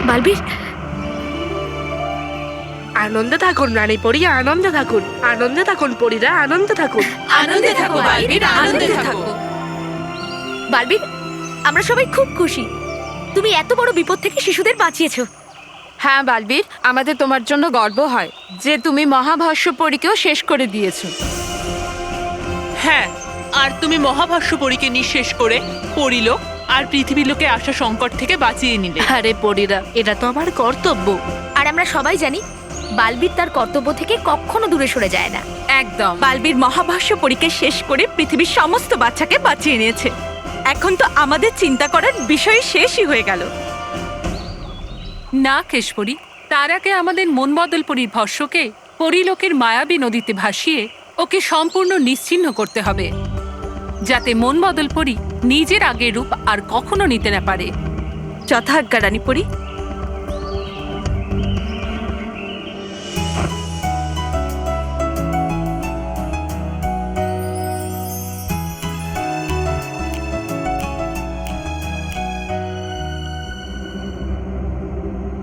বালবীর, আনন্দে থাকুন রানী পরি, আনন্দে থাকুন, আনন্দে থাকুন পরীরা, আনন্দে থাকুন। আনন্দে থাকো বালবীর, আনন্দে থাকো। বালবীর, আমরা সবাই খুব খুশি তুমি এত বড় বিপদ থেকে শিশুদের বাঁচিয়েছো। হ্যাঁ বালবীর, আমাদের তোমার জন্য গর্ব হয় যে তুমি মহাভাষ্য পরীকেও শেষ করে দিয়েছো। হ্যাঁ, আর তুমি মহাভাষ্য পরীকে নিঃশেষ করে পরিলোক আর পৃথিবীলোকে আসা সংকট থেকে বাঁচিয়ে নিলে। আরে পরীরা, এটা তো আমার কর্তব্য। আর আমরা সবাই জানি বালবীর তার কর্তব্য থেকে কখনো দূরে সরে যায় না। একদম। বালবীর মহাভাষ্য পরীক্ষা শেষ করে পৃথিবীর সমস্ত বাচ্চাকে বাঁচিয়ে নিয়েছে। এখন তো আমাদের চিন্তা করার বিষয় শেষই হয়ে গেল। না কেশবরী, তার আগে আমাদের মন বদল পরীর ভস্যকে পরিলোকের মায়াবী নদীতে ভাসিয়ে ওকে সম্পূর্ণ নিশ্চিহ্ন করতে হবে, যাতে মন বদল পরী নিজের আগের রূপ আর কখনো নিতে না পারে। যথাজ্ঞা রানী পরী।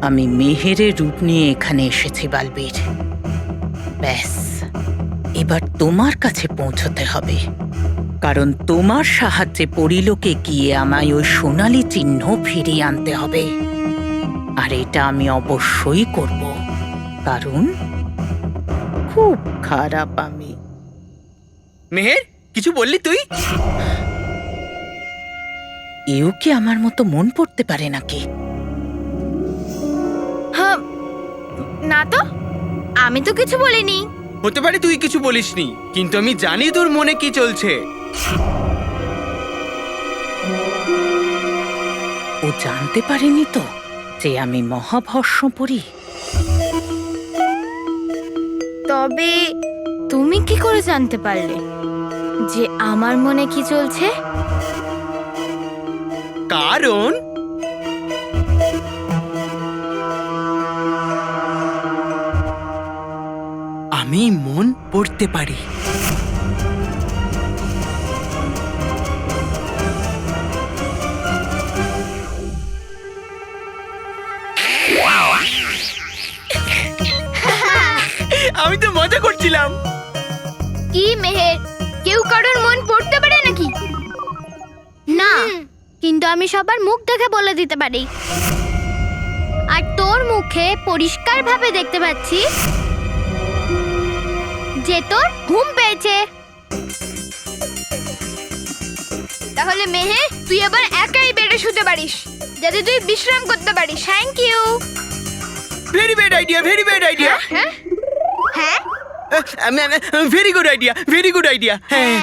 আমি মেহেরের রূপ নিয়ে এখানে এসেছি বালবীর। ব্যাস, এবার তোমার কাছে পৌঁছতে হবে, কারণ তোমার সাহায্যে পরিলোকে গিয়ে আমায় ওই সোনালী চিহ্ন ফিরিয়ে আনতে হবে। আর এটা আমি অবশ্যই করব, কারণ খুব খারাপ আমি। মেহের, কিছু বললি তুই? এও কি আমার মতো মন পড়তে পারে নাকি? হ্যাঁ, না তো, আমি তো কিছু বলিনি। হতে পারে তুই কিছু বলিসনি, কিন্তু আমি জানি তোর মনে কি চলছে। ও জানতে পারেনি তো যে আমি মহাভস্য পড়ি? তবে তুমি কি করে জানতে পারলে যে আমার মনে কি চলছে? কারণ আমি মন পড়তে পারি। আমি তো মজা করছিলাম। কি মেহের, কেউ কারোর মন পড়তে পারে নাকি? না, কিন্তু আমি সবার মুখ দেখে বলে দিতে পারি। আর তোর মুখে পরিষ্কারভাবে দেখতে পাচ্ছি যে তোর ঘুম পেয়েছে। তাহলে মেহের, তুই আবার একাই বেডে শুতে পারিস, যাতে তুই বিশ্রাম করতে পারিস। Thank you. Very bad idea, very bad idea. হ্যাঁ হ্যাঁ, very good idea, very good idea. হ্যাঁ,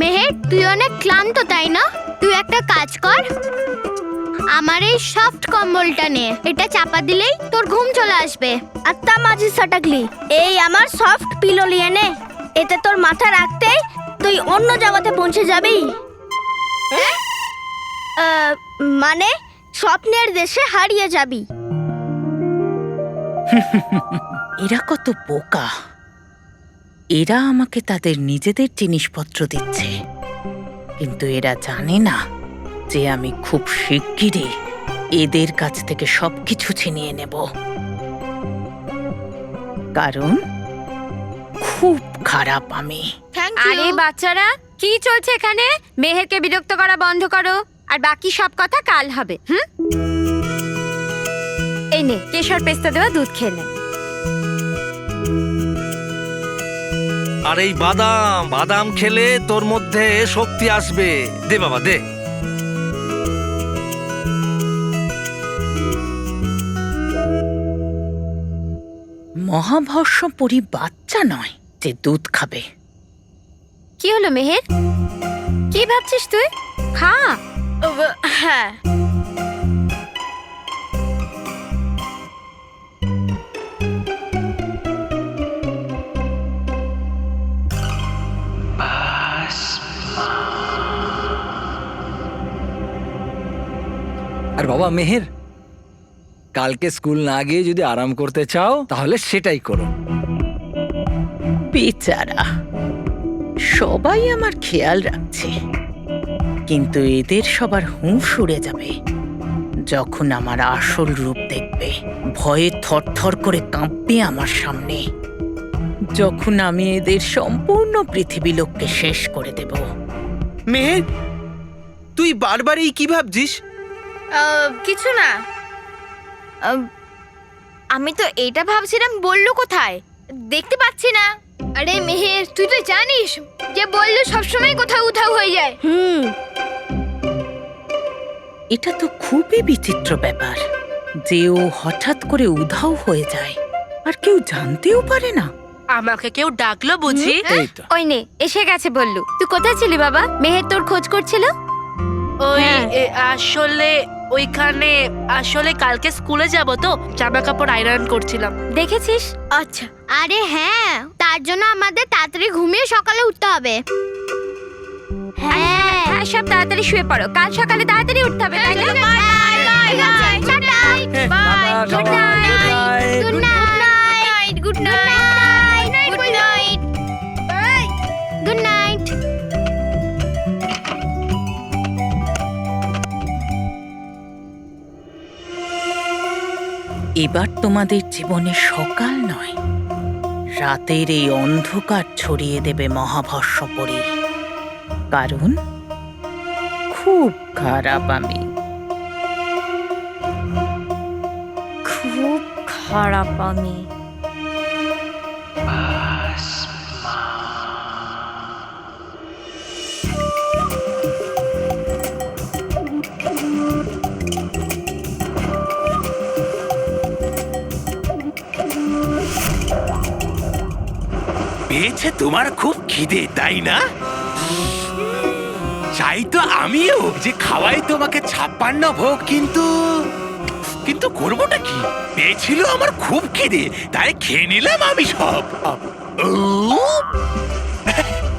মেহের, তুই অনেক ক্লান্ত তাই না? তুই একটা কাজ কর, আমার এই সফট কম্বলটা নে, এটা চাপা দিলেই তোর ঘুম চলে আসবে। আত্মা মাঝি সটাকলি, এই আমার সফট পিলো নিয়ে নে, এতে তোর মাথা রাখতেই তুই অন্য জগতে পৌঁছে যাবি। মানে স্বপ্নের দেশে হারিয়ে যাবি। এরা কত বোকা! এরা আমাকে তাদের নিজেদের জিনিসপত্র দিচ্ছে, কিন্তু এরা জানে না যে আমি খুব শিগগিরই এদের কাছ থেকে সবকিছু ছিনিয়ে নেব, কারণ খুব খারাপ আমি। আরে বাচ্চারা, কি চলছে এখানে? মেহেরকে বিরক্ত করা বন্ধ করো, আর বাকি সব কথা কাল হবে। এই নে, কেশর পেস্তা দেওয়া দুধ খেয়ে নে। আর এই বাদাম বাদাম খেলে তোর মধ্যে শক্তি আসবে। দে বাবা দে। মহাভস্য পরি বাচ্চা নয় যে দুধ খাবে। কি হলো মেহের, কি ভাবছিস তুই? খা। হ্যাঁ, আর বাবা মেহের, কালকে স্কুল না গিয়ে যদি আরাম করতে চাও তাহলে সেটাই করো। বেচারা, সবাই আমার খেয়াল রাখছে, কিন্তু এদের সবার হুঁশ উড়ে যাবে যখন আমার আসল রূপ দেখবে। ভয়ে থরথর করে কাঁপবে আমার সামনে, যখন আমি এদের সম্পূর্ণ পৃথিবী লোককে শেষ করে দেব। মেহের, তুই বারবার এই কি ভাবছিস? কিছু না। আমি তো এটা ভাবছিলাম বললু কোথায়, দেখতে পাচ্ছি না। আরে মেহের, তুই তো জানিস যে বললু সবসময় কোথাও উধাও হয়ে যায়। এটা তো খুবই বিচিত্র ব্যাপার যে ও হঠাৎ করে উধাও হয়ে যায় আর কেউ জানতেও পারে না। আমাকে কেউ ডাকলো বুঝি? এই তো। ওই নে এসে গেছে বললু। তুই কোথায় ছিলি বাবা? মেহের তোর খোঁজ করছিল। ওই আসলে কালকে স্কুলে যাব তো জামা কাপড় আয়রন করছিলাম। দেখেছিস? আচ্ছা। আরে হ্যাঁ, তার জন্য আমাদের তাড়াতাড়ি ঘুমিয়ে সকালে উঠতে হবে। হ্যাঁ, সব তাড়াতাড়ি শুয়ে পড়ো, কাল সকালে তাড়াতাড়ি উঠতে হবে। Bye bye bye bye, good night, good night, good night, good night, good night. এবার তোমাদের জীবনে সকাল নয়, রাতের এই অন্ধকার ছড়িয়ে দেবে মহাভস্য পরি। কারণ খুব খারাপ আমি, খুব খারাপ আমি। পেয়েছে তোমার খুব খিদে, তাই না? চাই তো আমিও যে খাওয়াই তোমাকে 56 ভোগ, কিন্তু করবোটা কি? পেয়েছিল আমার খুব খিদে, তাই খেয়ে নিলাম আমি সব। ও,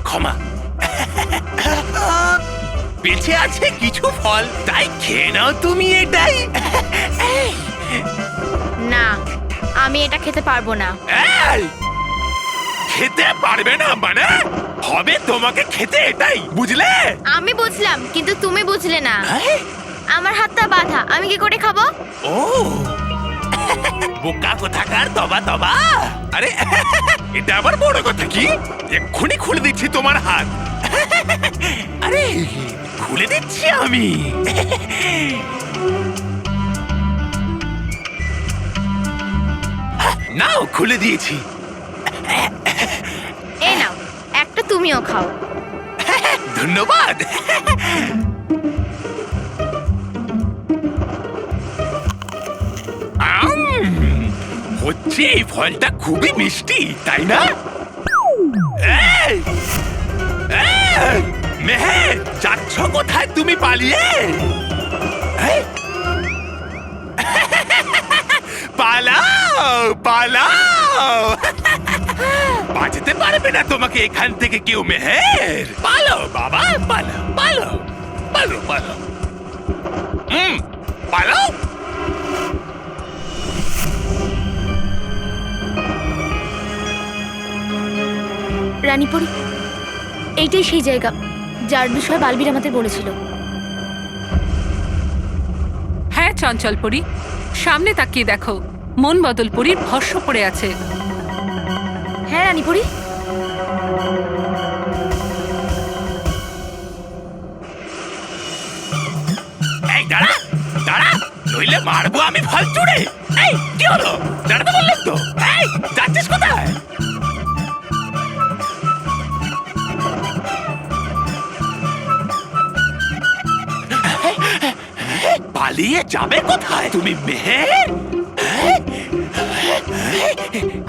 ক্ষমা। বেঁচে আছে কিছু ফল, তাই খেয়ে নাও তুমি এটাই। না, আমি এটা খেতে পারবো না। এই, খেতে পারবে না মানে? হবে তোমাকে খেতে এটাই, বুঝলে? আমি বুঝলাম, কিন্তু তুমি বুঝলে না। হ্যাঁ? আমার হাতটা বাঁধা, আমি কি করে খাবো? ও, বোকা কোথাকার, তবা তবা। আরে এটা আবার বড় কথা কি? এক্ষুনি খুলে দিচ্ছি তোমার হাত। আরে খুলে দিচ্ছি আমি। নাও, খুলে দিয়েছি। এই নাও, একটা তুমিও খাও। ধন্যবাদ। হচ্ছে এই ফলটা খুবই মিষ্টি, তাই না? এই, এই, মেহের, যাচ্ছ কোথায় তুমি পালিয়ে? এই? পালাও পালাও, বাঁচতে পারবে না তোমাকে এখান থেকে কেউ, মেহের। পালো বাবা, পালো পালো পালো পালো, পালো। রানীপুরি, এইটাই সেই জায়গা যার বিষয়ে বালবীর আমাদের বলেছিল। হ্যাঁ চঞ্চলপুরী, সামনে তাকিয়ে দেখো, মন বদল পরীর ভস্য পড়ে আছে। হ্যাঁ রানীপুরি। এই দাঁড়া দাঁড়া, নইলে মারবো আমি ফল চুড়ে। এই কি হলো? দাঁড়াতে বললেন তো। এই যাচ্ছিস কোথায়? পালিয়ে যাবে কোথায় তুমি, মেহের?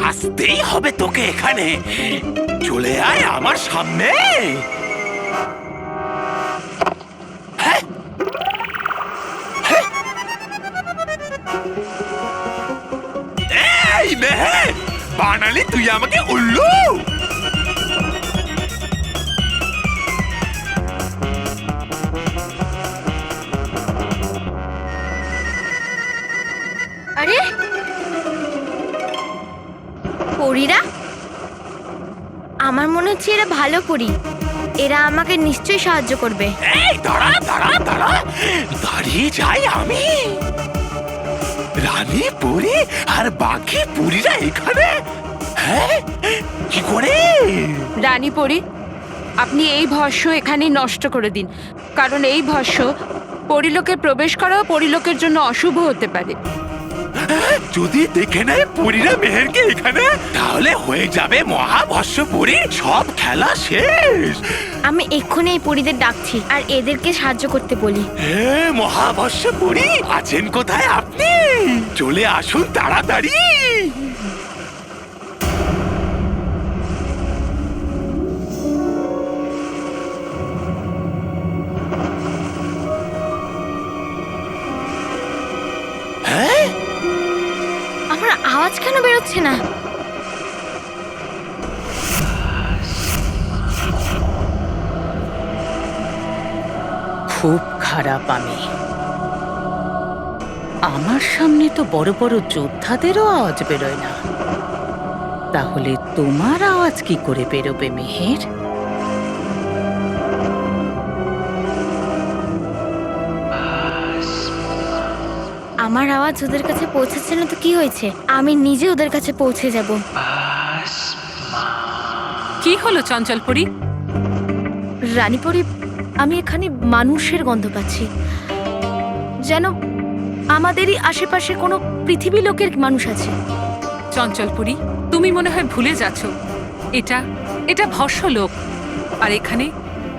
আসতেই হবে তোকে এখানে। চলে আয় আমার সামনে। এই মেহের, বানালি তুই আমাকে উল্লু। আরে পরীরা, আমার মনে হচ্ছে এরা ভালো পরী। এরা আমাকে নিশ্চয়ই সাহায্য করবে। এই দাঁড়া দাঁড়া দাঁড়া, দাঁড়িয়ে যাই আমি। রানী পরি আর বাকি পুরীরা এখানে? হ্যাঁ, কি করে? রানী পরি, আপনি এই ভস্য এখানে নষ্ট করে দিন, কারণ এই ভস্য পরিলোকে প্রবেশ করাও পরিলোকের জন্য অশুভ হতে পারে। যদি দেখে নেয় পুরীরা মেহেরকে এখানে, তাহলে হয়ে যাবে মহাভস্য পুরী, সব খেলা শেষ। আমি এক্ষুনি এই পরীদের ডাকছি আর এদেরকে সাহায্য করতে বলি। হে মহাভস্য পুরী, আছেন কোথায় আপনি? চলে আসুন তাড়াতাড়ি। হ্যাঁ, আমার আওয়াজ কেন বেরোচ্ছে না? খুব খারাপ আমি। আমার সামনে তো বড় বড় যোদ্ধাদেরও আওয়াজ বেরোয় না, তাহলে তোমার আওয়াজ কি করে বেরোবে মেহের? আমার আওয়াজ ওদের কাছে পৌঁছেছে না তো কি হয়েছে, আমি নিজে ওদের কাছে পৌঁছে যাব। কি হলো চঞ্চলপুরী? রানীপুরি, আমি এখানে মানুষের গন্ধ পাচ্ছি, যেন আমাদেরই আশেপাশে কোনো পৃথিবী লোকের মানুষ আছে। চঞ্চলপুরী, তুমি মনে হয় ভুলে যাচ্ছ, এটা ভস্য লোক। আর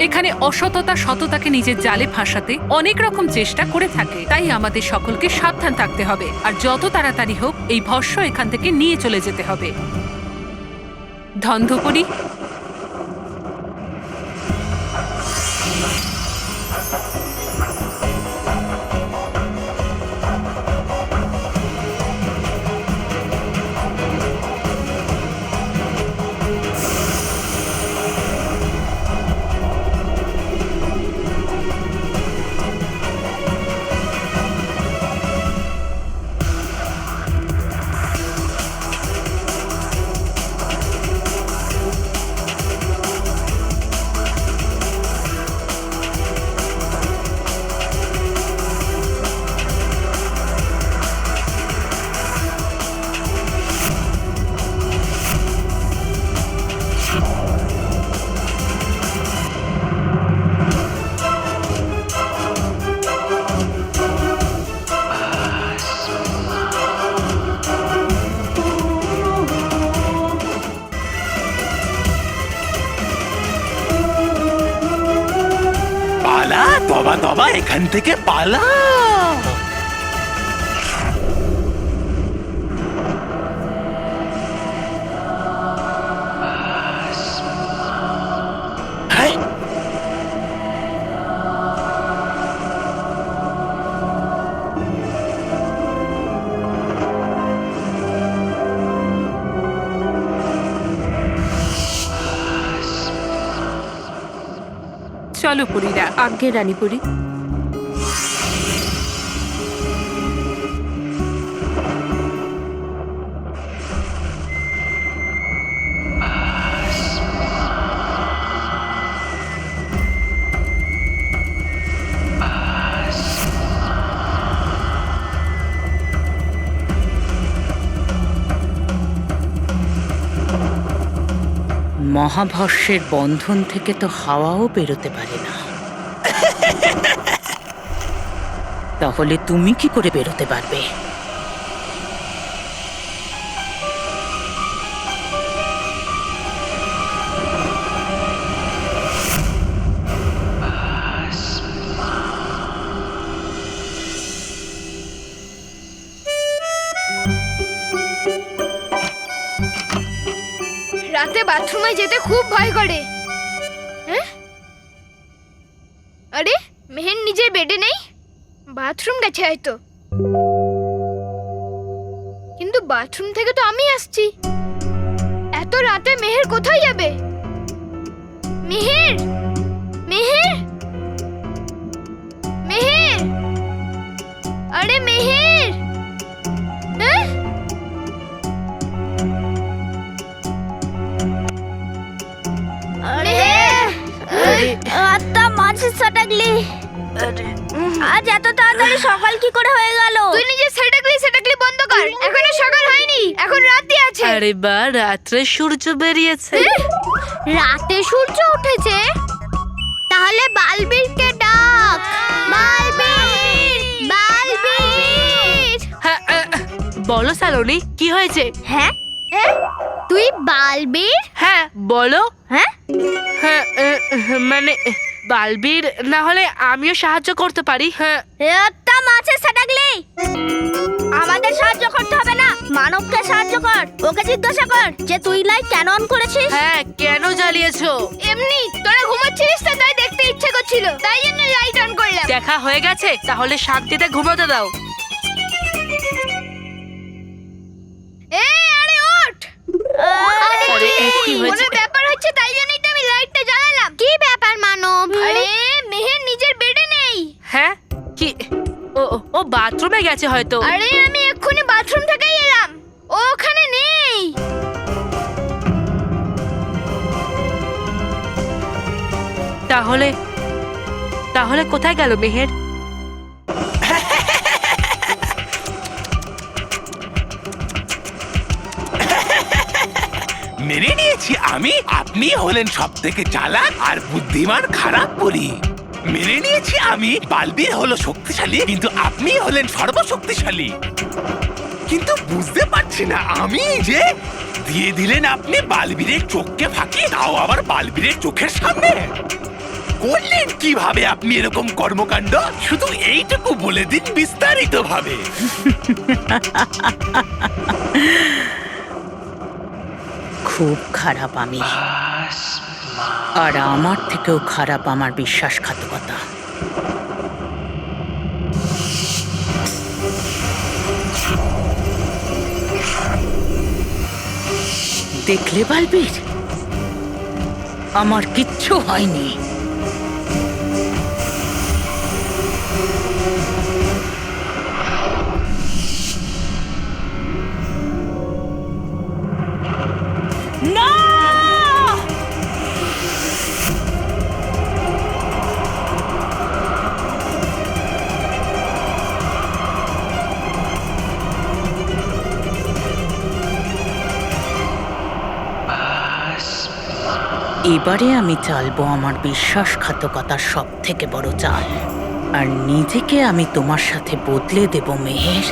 এখানে অসততা সততাকে নিজের জালে ফাঁসাতে অনেক রকম চেষ্টা করে থাকে। তাই আমাদের সকলকে সাবধান থাকতে হবে, আর যত তাড়াতাড়ি হোক এই ভস্য এখান থেকে নিয়ে চলে যেতে হবে। ধন্ধপুরী, পালা, তবা তবা এখান থেকে পালা। হ্যাঁ, চলো পুরীরা। আজ্ঞে রানীপুরি। মহাভস্যের বন্ধন থেকে তো হাওয়াও বেরোতে পারে না, তাহলে তুমি কি করে বেরোতে পারবে? রাতে বাথরুমে যেতে খুব ভয় করে। আরে মেহের নিজের বেডে নেই, বাথরুম গেছে হয়তো। কিন্তু বাথরুম থেকে তো আমি আসছি, এত রাতে মেহের কোথায় যাবে? মেহের, মেহের, মেহের, আরে মেহের, আরে মাছের সাটাগলি, আজ এত তাড়াতাড়ি সকাল কি করে হয়ে গেল? তুই নিজে সাটাগলি বন্ধ কর। এখনো সকাল হয়নি, এখন রাতই আছে। আরে বা, রাত্রে সূর্য বেরিয়েছে। রাতে সূর্য উঠেছে? তাহলে বালবীরকে ডাক। বালবীর! হ্যাঁ, বলো সালোনি, কি হয়েছে? হ্যাঁ, তুই বালবীর? হ্যাঁ বলো। হ্যাঁ, হ্যাঁ, মানে বালবীর না হলে আমিও সাহায্য করতে পারি। হ্যাঁ, একটা মাছের সাটাগলি, আমাদের সাহায্য করতে হবে না, মানবকে সাহায্য কর। ওকে জিজ্ঞাসা কর যে তুই লাইট কেন অন করেছিস। হ্যাঁ, কেন জ্বালিয়েছো? এমনি তোরা ঘুমাচ্ছিস তো, তাই দেখতে ইচ্ছে করছিল, তাই জন্য লাইট অন করলাম। দেখা হয়ে গেছে, তাহলে শান্তিতে ঘুমাতে দাও। আরে ওঠ! আরে, কি হয়েছে? কোনো ব্যাপার হচ্ছে, তাই জন্যই তো আমি লাইটটা জ্বালালাম। কি ব্যাপার মানব? আরে মেহের নিজের বেডে নেই। হ্যাঁ, কি? ও বাথরুমে গেছে হয়তো। আরে আমি এক্ষুনি বাথরুম থেকেই এলাম, ও ওখানে নেই। তাহলে কোথায় গেল মেহের? মেনে নিয়েছি আপনি হলেন সব থেকে চালাক আর বুদ্ধিমান খারাপ পরি। মেনে নিয়েছি বালবীর হলো শক্তিশালী, কিন্তু আপনি হলেন সর্বশক্তিশালী। কিন্তু বুঝতে পারছি না আমি যে দিয়ে দিলেন আপনি বালবীরের চোখকে ফাঁকি, তাও আবার বালবীরের চোখের সামনে। করলেন কিভাবে আপনি এরকম কর্মকাণ্ড? শুধু এইটুকু বলে দিন বিস্তারিত ভাবে। খুব খারাপ আমি, আর আমার থেকেও খারাপ আমার বিশ্বাসঘাতকতা। দেখলে বালবীর, আমার কিচ্ছু হয়নি। এবারে আমি চালবো আমার বিশ্বাসঘাতকতার সব থেকে বড় চাল, আর নিজেকে আমি তোমার সাথে বদলে দেব মেহের।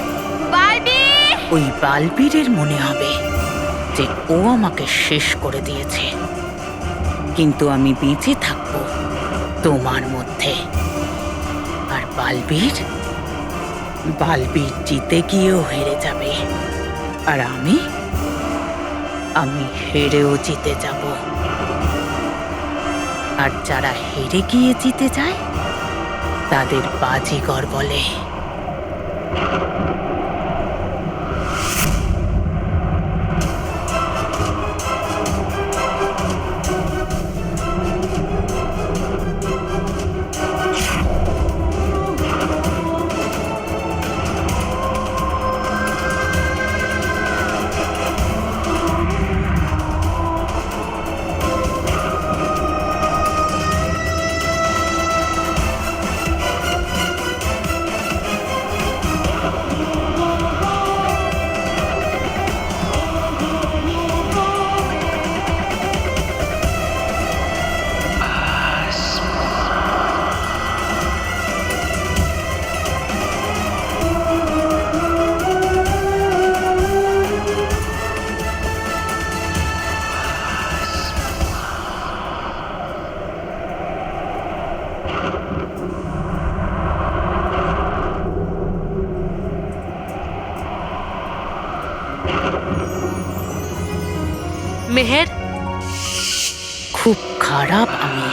বালবীর! ওই বালবীরের মনে হবে যে ও আমাকে শেষ করে দিয়েছে, কিন্তু আমি বেঁচে থাকবো তোমার মধ্যে। আর বালবীর জিতে গিয়েও হেরে যাবে, আর আমি হেরেও জিতে যাব। আর যারা হেরে গিয়ে জিতে যায় তাদের বাজিগর বলে। মেহের, খুব খারাপ আমি।